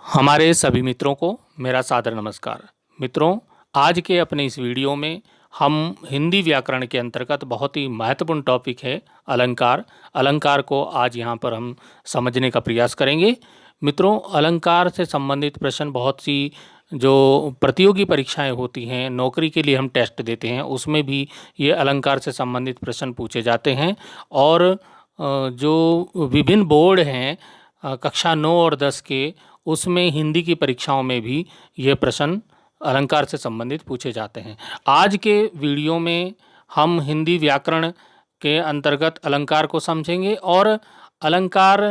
हमारे सभी मित्रों को मेरा सादर नमस्कार। मित्रों, आज के अपने इस वीडियो में हम हिंदी व्याकरण के अंतर्गत बहुत ही महत्वपूर्ण टॉपिक है अलंकार। अलंकार को आज यहाँ पर हम समझने का प्रयास करेंगे। मित्रों, अलंकार से संबंधित प्रश्न बहुत सी जो प्रतियोगी परीक्षाएं होती हैं, नौकरी के लिए हम टेस्ट देते हैं, उसमें भी ये अलंकार से संबंधित प्रश्न पूछे जाते हैं। और जो विभिन्न बोर्ड हैं कक्षा 9 और 10 के, उसमें हिंदी की परीक्षाओं में भी ये प्रश्न अलंकार से संबंधित पूछे जाते हैं। आज के वीडियो में हम हिंदी व्याकरण के अंतर्गत अलंकार को समझेंगे और अलंकार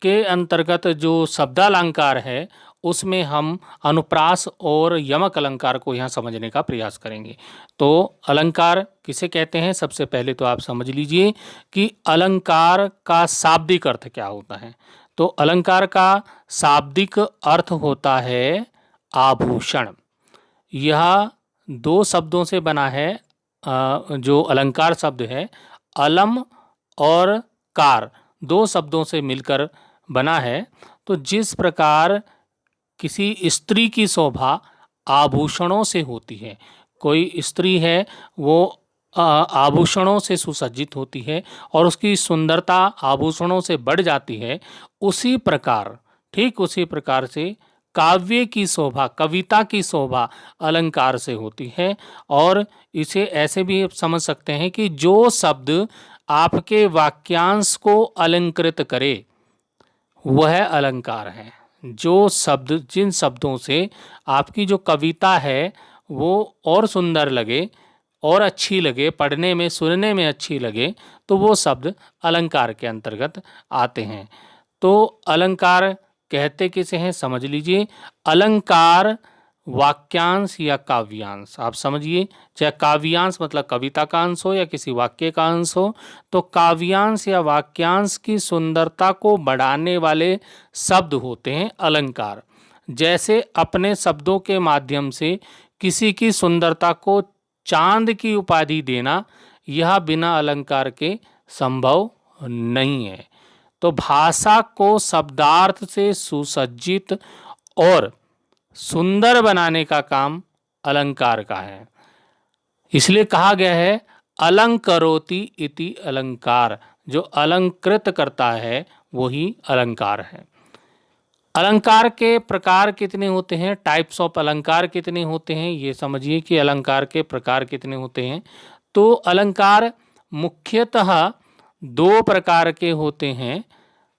के अंतर्गत जो शब्दालंकार है उसमें हम अनुप्रास और यमक अलंकार को यहाँ समझने का प्रयास करेंगे। तो अलंकार किसे कहते हैं, सबसे पहले तो आप समझ लीजिए कि अलंकार का शाब्दिक अर्थ क्या होता है। तो अलंकार का शाब्दिक अर्थ होता है आभूषण। यह दो शब्दों से बना है। जो अलंकार शब्द है, अलम और कार दो शब्दों से मिलकर बना है। तो जिस प्रकार किसी स्त्री की शोभा आभूषणों से होती है, कोई स्त्री है वो आभूषणों से सुसज्जित होती है और उसकी सुंदरता आभूषणों से बढ़ जाती है, उसी प्रकार, ठीक उसी प्रकार से काव्य की शोभा, कविता की शोभा अलंकार से होती है। और इसे ऐसे भी समझ सकते हैं कि जो शब्द आपके वाक्यांश को अलंकृत करे वह अलंकार है। जो शब्द, जिन शब्दों से आपकी जो कविता है वो और सुंदर लगे और अच्छी लगे, पढ़ने में सुनने में अच्छी लगे, तो वो शब्द अलंकार के अंतर्गत आते हैं। तो अलंकार कहते किसे हैं समझ लीजिए। अलंकार वाक्यांश या काव्यांश, आप समझिए, चाहे काव्यांश मतलब कविता का अंश हो या किसी वाक्य का अंश हो, तो काव्यांश या वाक्यांश की सुंदरता को बढ़ाने वाले शब्द होते हैं अलंकार। जैसे अपने शब्दों के माध्यम से किसी की सुंदरता को चांद की उपाधि देना, यह बिना अलंकार के संभव नहीं है। तो भाषा को शब्दार्थ से सुसज्जित और सुंदर बनाने का काम अलंकार का है। इसलिए कहा गया है अलंकरोति इति अलंकार। जो अलंकृत करता है वही अलंकार है। अलंकार के प्रकार कितने होते हैं, टाइप्स ऑफ अलंकार कितने होते हैं, ये समझिए कि अलंकार के प्रकार कितने होते हैं। तो अलंकार मुख्यतः दो प्रकार के होते हैं,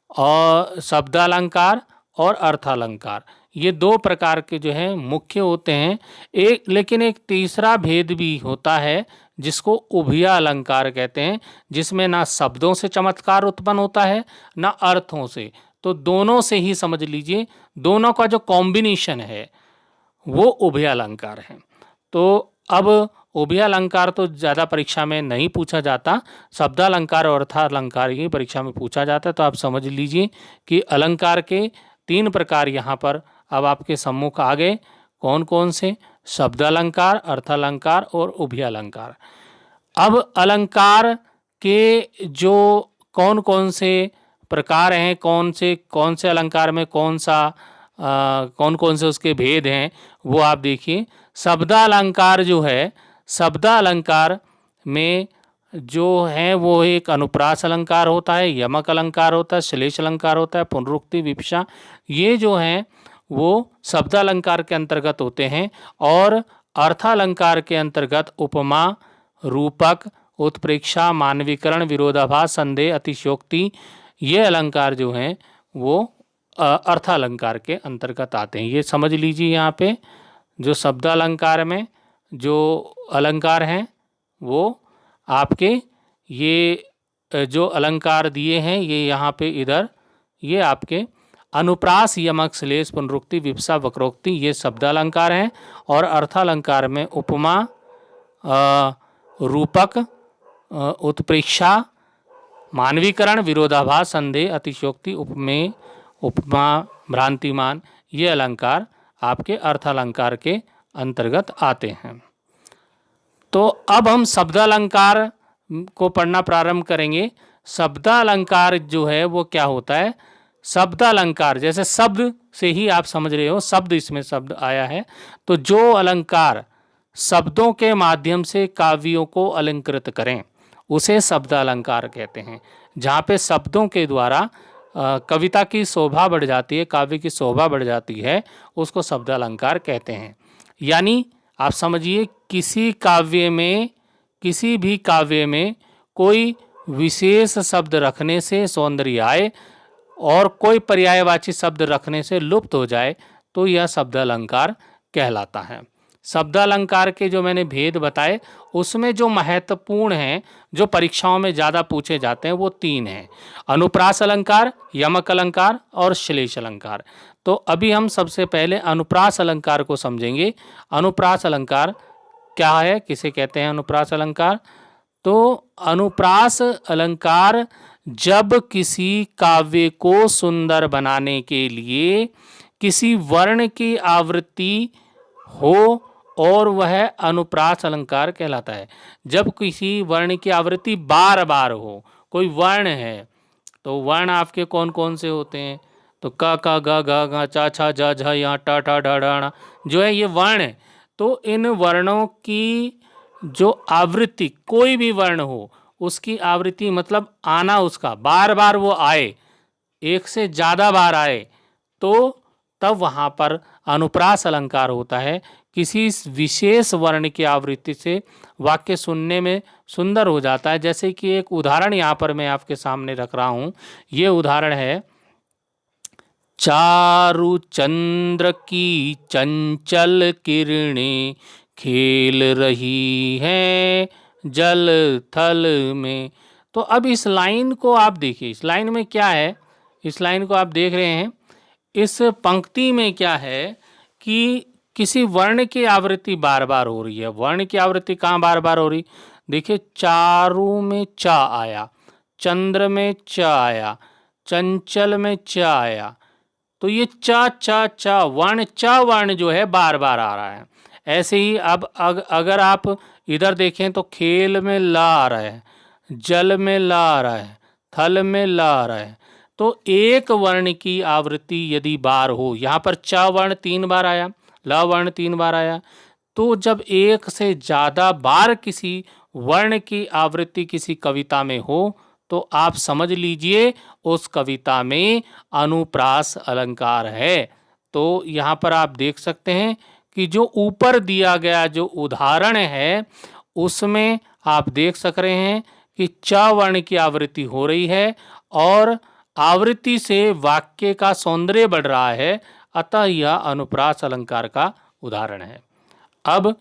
और शब्दालंकार और अर्थालंकार। ये दो प्रकार के जो हैं मुख्य होते हैं। लेकिन एक तीसरा भेद भी होता है जिसको उभया अलंकार कहते हैं, जिसमें ना शब्दों से चमत्कार उत्पन्न होता है ना अर्थों से। तो दोनों से ही समझ लीजिए, दोनों का जो कॉम्बिनेशन है वो उभय अलंकार है। तो अब उभय अलंकार तो ज़्यादा परीक्षा में नहीं पूछा जाता, शब्दालंकार और अर्थालंकार ही परीक्षा में पूछा जाता है। तो आप समझ लीजिए कि अलंकार के तीन प्रकार यहाँ पर अब आपके सम्मुख आ गए। कौन कौन से? शब्दालंकार, अर्थालंकार और उभय अलंकार। अब अलंकार के जो कौन कौन से प्रकार हैं, कौन से अलंकार में कौन कौन से उसके भेद हैं, वो आप देखिए। शब्दालंकार जो है, शब्दालंकार में जो है वो एक अनुप्रास अलंकार होता है, यमक अलंकार होता है, श्लेष अलंकार होता है, पुनरुक्ति, विवक्षा, ये जो हैं वो शब्दालंकार के अंतर्गत होते हैं। और अर्थालंकार के अंतर्गत उपमा, रूपक, उत्प्रेक्षा, मानवीकरण, विरोधाभास, संदेह, अतिशयोक्ति, ये अलंकार जो हैं वो अर्थालंकार के अंतर्गत आते हैं। ये समझ लीजिए, यहाँ पे जो शब्दालंकार में जो अलंकार हैं वो आपके ये जो अलंकार दिए हैं, ये यहाँ पे इधर ये आपके अनुप्रास, यमक, श्लेष, पुनरुक्ति, विवक्षा, वक्रोक्ति, ये शब्दालंकार हैं। और अर्थालंकार में उपमा, रूपक, उत्प्रेक्षा, मानवीकरण, विरोधाभास, संदेह, अतिशयोक्ति, उपमेय, उपमा, भ्रांतिमान, ये अलंकार आपके अर्थालंकार के अंतर्गत आते हैं। तो अब हम शब्दालंकार को पढ़ना प्रारंभ करेंगे। शब्दालंकार जो है वो क्या होता है? शब्द अलंकार, जैसे शब्द से ही आप समझ रहे हो, शब्द इसमें शब्द आया है, तो जो अलंकार शब्दों के माध्यम से काव्यों को अलंकृत करें उसे शब्द अलंकार कहते हैं। जहाँ पे शब्दों के द्वारा कविता की शोभा बढ़ जाती है, काव्य की शोभा बढ़ जाती है, उसको शब्द अलंकार कहते हैं। यानी आप समझिए किसी भी काव्य में कोई विशेष शब्द रखने से सौंदर्य आए और कोई पर्यायवाची शब्द रखने से लुप्त हो जाए तो यह शब्द अलंकार कहलाता है। शब्द अलंकार के जो मैंने भेद बताए उसमें जो महत्वपूर्ण हैं, जो परीक्षाओं में ज़्यादा पूछे जाते हैं, वो 3 हैं: अनुप्रास अलंकार, यमक अलंकार और श्लेष अलंकार। तो अभी हम सबसे पहले अनुप्रास अलंकार को समझेंगे। अनुप्रास अलंकार क्या है, किसे कहते हैं अनुप्रास अलंकार? तो अनुप्रास अलंकार जब किसी काव्य को सुंदर बनाने के लिए किसी वर्ण की आवृत्ति हो और वह अनुप्रास अलंकार कहलाता है। जब किसी वर्ण की आवृत्ति बार बार हो, कोई वर्ण है तो वर्ण आपके कौन कौन से होते हैं? तो क क ग घ ङ च छ ज झ य ट ठ ड ढ ण जो है ये वर्ण है। तो इन वर्णों की जो आवृत्ति, कोई भी वर्ण हो उसकी आवृत्ति मतलब आना, उसका बार बार वो आए, एक से ज़्यादा बार आए, तो तब वहाँ पर अनुप्रास अलंकार होता है। किसी विशेष वर्ण की आवृत्ति से वाक्य सुनने में सुंदर हो जाता है। जैसे कि एक उदाहरण यहाँ पर मैं आपके सामने रख रहा हूँ। ये उदाहरण है: चारु चंद्र की चंचल किरणें खेल रही हैं जल थल में। तो अब इस लाइन को आप देखिए, इस लाइन में क्या है, इस लाइन को आप देख रहे हैं। इस पंक्ति में क्या है कि किसी वर्ण की आवृत्ति बार बार हो रही है। वर्ण की आवृत्ति कहाँ बार बार हो रही? देखिए, चारु में चा आया, चंद्र में च आया, चंचल में च आया, तो ये चा चा चा वर्ण, चा वर्ण जो है बार बार आ रहा है। ऐसे ही अब अगर आप इधर देखें तो खेल में ला आ रहा है, जल में ला आ रहा है, थल में ला आ रहा है। तो एक वर्ण की आवृत्ति यदि बार हो, यहाँ पर च वर्ण 3 बार आया, ल वर्ण 3 बार आया, तो जब एक से ज़्यादा बार किसी वर्ण की आवृत्ति किसी कविता में हो तो आप समझ लीजिए उस कविता में अनुप्रास अलंकार है। तो यहाँ पर आप देख सकते हैं कि जो ऊपर दिया गया जो उदाहरण है उसमें आप देख सक रहे हैं कि च वर्ण की आवृत्ति हो रही है और आवृत्ति से वाक्य का सौंदर्य बढ़ रहा है, अतः यह अनुप्रास अलंकार का उदाहरण है। अब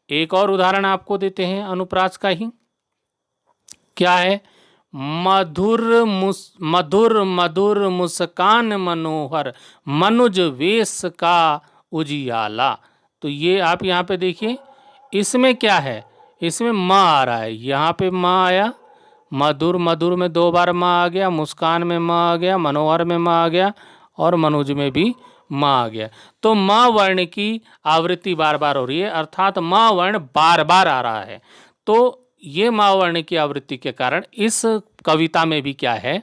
एक और उदाहरण आपको देते हैं अनुप्रास का ही। क्या है? मधुर मधुर मुस्कान मनोहर मनुज वेश का उजियाला। तो ये आप यहाँ पे देखिए, इसमें क्या है, इसमें म आ रहा है, यहाँ पे म आया, मधुर मधुर में 2 बार म आ गया, मुस्कान में म आ गया, मनोहर में म आ गया और मनुज में भी म आ गया। तो म वर्ण की आवृत्ति बार बार हो रही है, अर्थात म वर्ण बार बार आ रहा है। तो ये म वर्ण की आवृत्ति के कारण इस कविता में भी क्या है,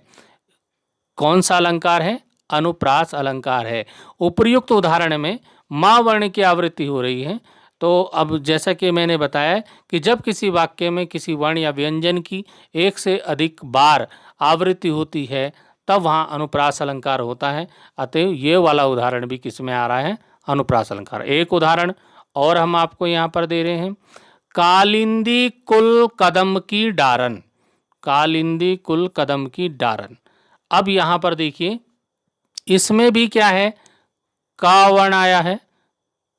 कौन सा अलंकार है? अनुप्रास अलंकार है। उपर्युक्त उदाहरण में म वर्ण की आवृत्ति हो रही है। तो अब जैसा कि मैंने बताया कि जब किसी वाक्य में किसी वर्ण या व्यंजन की एक से अधिक बार आवृत्ति होती है तब वहाँ अनुप्रास अलंकार होता है। अतएव ये वाला उदाहरण भी किस में आ रहा है? अनुप्रास अलंकार। एक उदाहरण और हम आपको यहाँ पर दे रहे हैं: कालिंदी कुल कदम की डारन, कालिंदी कुल कदम की डारन। अब यहाँ पर देखिए, इसमें भी क्या है, का वर्ण आया है,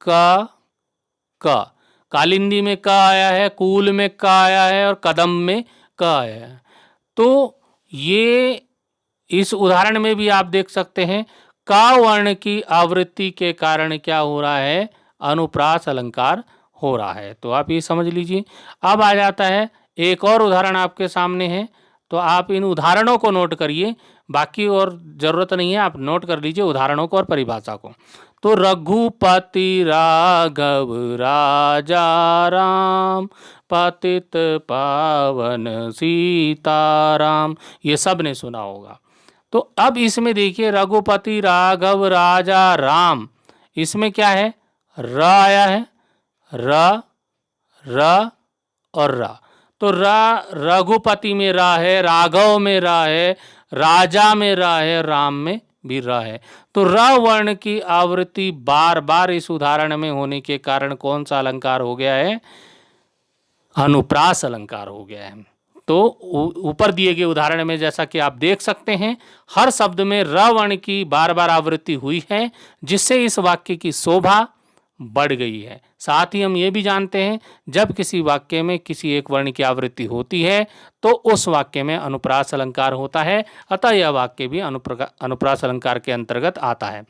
क कालिंदी में क आया है, कुल में क आया है और कदम में क आया है। तो ये इस उदाहरण में भी आप देख सकते हैं का वर्ण की आवृत्ति के कारण क्या हो रहा है, अनुप्रास अलंकार हो रहा है। तो आप ये समझ लीजिए। अब आ जाता है एक और उदाहरण आपके सामने है, तो आप इन उदाहरणों को नोट करिए, बाकी और जरूरत नहीं है, आप नोट कर लीजिए उदाहरणों को और परिभाषा को। तो रघुपति राघव राजा राम पतित पावन सीताराम, ये सब ने सुना होगा। तो अब इसमें देखिए रघुपति, राघव, राजा, राम, इसमें क्या है, र आया है, र, र और रा। तो रघुपति में रा है, राघव में रा है, राजा में रा है, राम में भी रा है। तो र वर्ण की आवृत्ति बार बार इस उदाहरण में होने के कारण कौन सा अलंकार हो गया है, अनुप्रास अलंकार हो गया है। तो ऊपर दिए गए उदाहरण में जैसा कि आप देख सकते हैं, हर शब्द में र वर्ण की बार बार आवृत्ति हुई है, जिससे इस वाक्य की शोभा बढ़ गई है। साथ ही हम ये भी जानते हैं, जब किसी वाक्य में किसी एक वर्ण की आवृत्ति होती है तो उस वाक्य में अनुप्रास अलंकार होता है, अतः यह वाक्य भी अनुप्रास अलंकार के अंतर्गत आता है।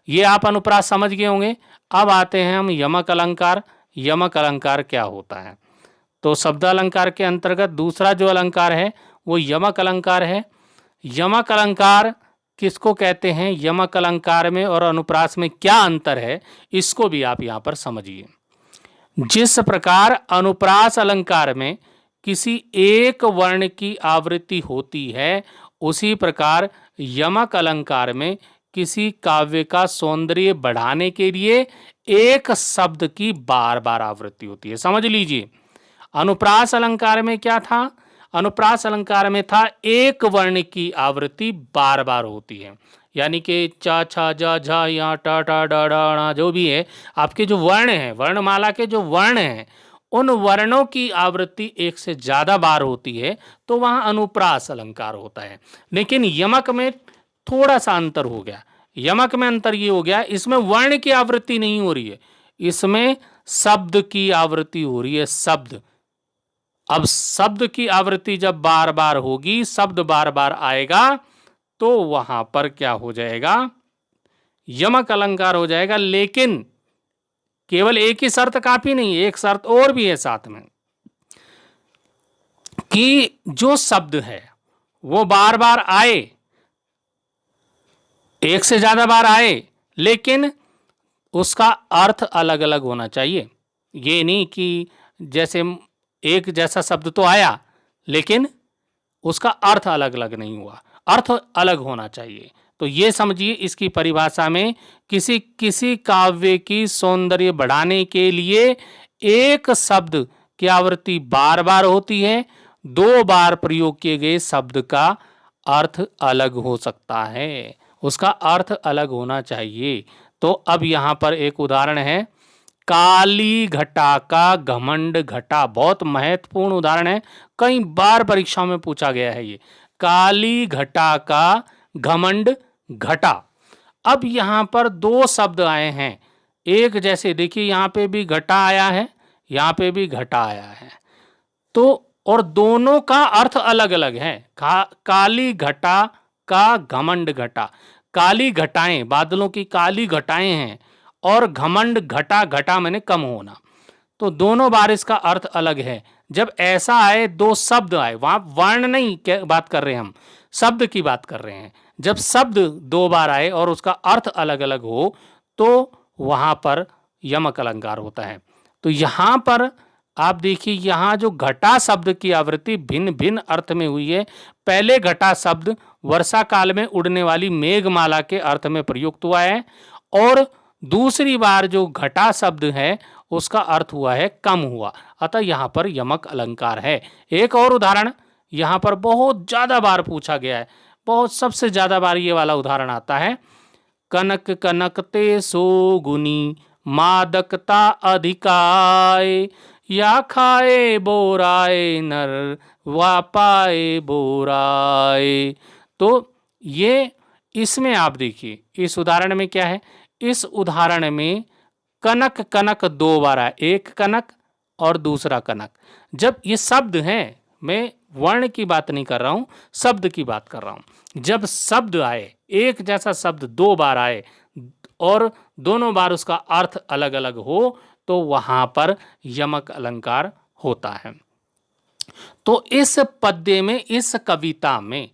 ये आप अनुप्रास समझ गए होंगे। अब आते हैं हम यमक अलंकार। यमक अलंकार क्या होता है? तो शब्द अलंकार के अंतर्गत दूसरा जो अलंकार है वो यमक अलंकार है। यमक अलंकार किसको कहते हैं, यमक अलंकार में और अनुप्रास में क्या अंतर है, इसको भी आप यहां पर समझिए। जिस प्रकार अनुप्रास अलंकार में किसी एक वर्ण की आवृत्ति होती है, उसी प्रकार यमक अलंकार में किसी काव्य का सौंदर्य बढ़ाने के लिए एक शब्द की बार बार आवृत्ति होती है। समझ लीजिए, अनुप्रास अलंकार में क्या था, अनुप्रास अलंकार में था एक वर्ण की आवृत्ति बार बार होती है, यानी कि चा छा जा झा या टा टा डा डा, जो भी है आपके जो वर्ण हैं, वर्णमाला के जो वर्ण हैं, उन वर्णों की आवृत्ति एक से ज्यादा बार होती है, तो वहां अनुप्रास अलंकार होता है। लेकिन यमक में थोड़ा सा अंतर हो गया। यमक में अंतर ये हो गया, इसमें वर्ण की आवृत्ति नहीं हो रही है, इसमें शब्द की आवृत्ति हो रही है। शब्द, अब शब्द की आवृत्ति जब बार बार होगी, शब्द बार बार आएगा, तो वहां पर क्या हो जाएगा, यमक अलंकार हो जाएगा। लेकिन केवल एक ही शर्त काफी नहीं, एक शर्त और भी है साथ में, कि जो शब्द है वो बार बार आए, एक से ज्यादा बार आए, लेकिन उसका अर्थ अलग अलग होना चाहिए। ये नहीं कि जैसे एक जैसा शब्द तो आया लेकिन उसका अर्थ अलग अलग नहीं हुआ, अर्थ अलग होना चाहिए। तो ये समझिए, इसकी परिभाषा में किसी काव्य की सौंदर्य बढ़ाने के लिए एक शब्द की आवृत्ति बार बार होती है, दो बार प्रयोग किए गए शब्द का अर्थ अलग हो सकता है, उसका अर्थ अलग होना चाहिए। तो अब यहां पर एक उदाहरण है, काली घटा का घमंड घटा। बहुत महत्वपूर्ण उदाहरण है, कई बार परीक्षाओं में पूछा गया है ये, काली घटा का घमंड घटा। अब यहां पर दो शब्द आए हैं एक जैसे, देखिए यहां पे भी घटा आया है, यहां पे भी घटा आया है, तो और दोनों का अर्थ अलग अलग है। काली घटा का घमंड घटा, काली घटाएं, बादलों की काली घटाएं हैं, और घमंड घटा, घटा मैंने कम होना, तो दोनों बार इसका अर्थ अलग है। जब ऐसा आए, दो शब्द आए, वहां वर्ण नहीं बात कर रहे हैं हम, शब्द की बात कर रहे हैं, जब शब्द दो बार आए और उसका अर्थ अलग अलग हो, तो वहां पर यमक अलंकार होता है। तो यहां पर आप देखिए, यहां जो घटा शब्द की आवृत्ति भिन्न भिन्न अर्थ में हुई है। पहले घटा शब्द वर्षा काल में उड़ने वाली मेघमाला के अर्थ में प्रयुक्त हुआ है, और दूसरी बार जो घटा शब्द है उसका अर्थ हुआ है कम हुआ, अतः यहां पर यमक अलंकार है। एक और उदाहरण यहां पर बहुत ज्यादा बार पूछा गया है, बहुत सबसे ज्यादा बार ये वाला उदाहरण आता है, कनक कनकते सोगुनी मादकता अधिकाय, या खाए बोराए नर वा पाए बोराए। तो ये इसमें आप देखिए, इस उदाहरण में क्या है, इस उदाहरण में कनक कनक दो बार आए, एक कनक और दूसरा कनक। जब ये शब्द हैं, मैं वर्ण की बात नहीं कर रहा हूं, शब्द की बात कर रहा हूं। जब शब्द आए, एक जैसा शब्द दो बार आए और दोनों बार उसका अर्थ अलग अलग हो, तो वहां पर यमक अलंकार होता है। तो इस पद्य में, इस कविता में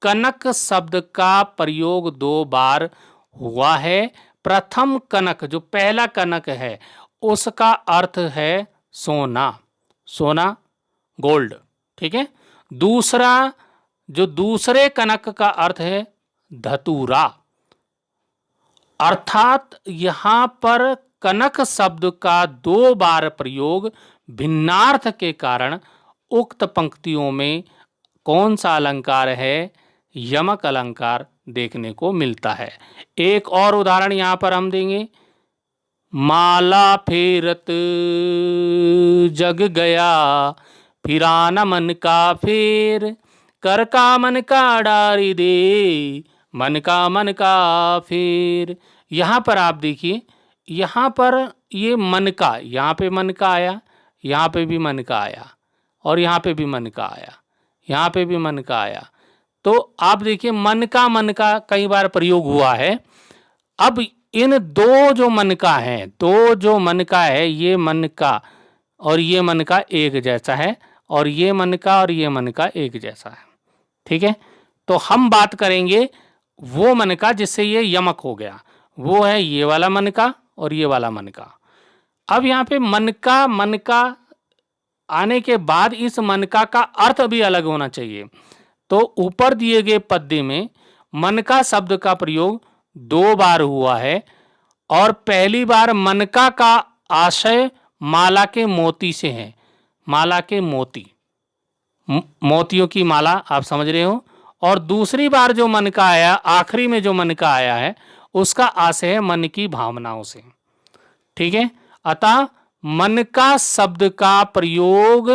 कनक शब्द का प्रयोग दो बार हुआ है। प्रथम कनक, जो पहला कनक है, उसका अर्थ है सोना, सोना गोल्ड, ठीक है। दूसरा, जो दूसरे कनक का अर्थ है धतूरा। अर्थात यहाँ पर कनक शब्द का 2 बार प्रयोग भिन्नार्थ के कारण उक्त पंक्तियों में कौन सा अलंकार है? यमक अलंकार देखने को मिलता है। एक और उदाहरण यहाँ पर हम देंगे। माला फेरत जग गया, फिरा न मन का फेर, कर का मन का डारी दे, मन का फेर। यहाँ पर आप देखिए, यहाँ पर ये मन का, यहाँ पे मन का आया, यहाँ पे भी मन का आया, और यहाँ पे भी मन का आया, यहाँ पे भी मन का आया। तो आप देखिए मन का कई बार प्रयोग हुआ है। अब इन दो जो मन का है, दो जो मन का है, ये मन का और ये मन का एक जैसा है, और ये मन का और ये मन का एक जैसा है। ठीक है, तो हम बात करेंगे वो मन का जिससे ये यमक हो गया, वो है ये वाला मन का और ये वाला मन का। अब यहाँ पे मन का आने के बाद इस मन का अर्थ भी अलग होना चाहिए। तो ऊपर दिए गए पद्य में मन का शब्द का प्रयोग 2 बार हुआ है, और पहली बार मनका का आशय माला के मोती से है। माला के मोती, मोतियों की माला, आप समझ रहे हो। और दूसरी बार जो मन का आया, आखिरी में जो मन का आया है, उसका आशय है मन की भावनाओं से। ठीक है, अतः मन का शब्द का प्रयोग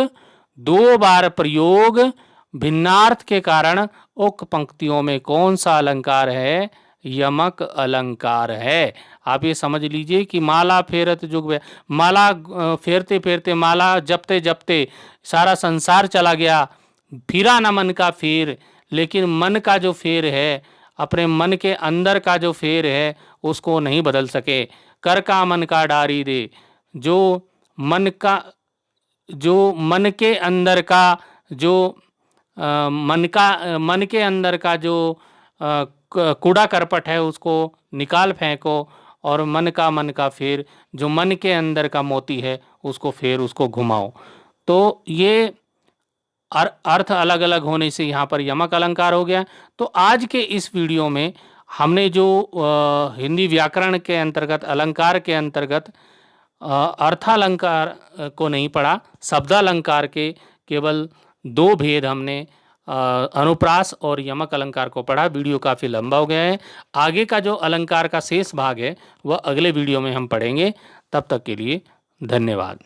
2 बार प्रयोग भिन्नार्थ के कारण उक्त पंक्तियों में कौन सा अलंकार है? यमक अलंकार है। आप ये समझ लीजिए कि माला फेरत जुग में, माला फेरते फेरते, माला जपते जपते सारा संसार चला गया, फिरा न मन का फेर। लेकिन मन का जो फेर है, अपने मन के अंदर का जो फेर है, उसको नहीं बदल सके। कर का मन का डारी दे, जो मन के अंदर का जो मन के अंदर का जो कूड़ा करपट है, उसको निकाल फेंको, और मन का फेर, जो मन के अंदर का मोती है, उसको फेर, उसको घुमाओ। तो ये अर्थ अलग अलग होने से यहाँ पर यमक अलंकार हो गया। तो आज के इस वीडियो में हमने जो हिंदी व्याकरण के अंतर्गत, अलंकार के अंतर्गत अर्थालंकार को नहीं पढ़ा, शब्दालंकार के केवल 2 भेद हमने अनुप्रास और यमक अलंकार को पढ़ा। वीडियो काफ़ी लंबा हो गया है। आगे का जो अलंकार का शेष भाग है, वह अगले वीडियो में हम पढ़ेंगे। तब तक के लिए धन्यवाद।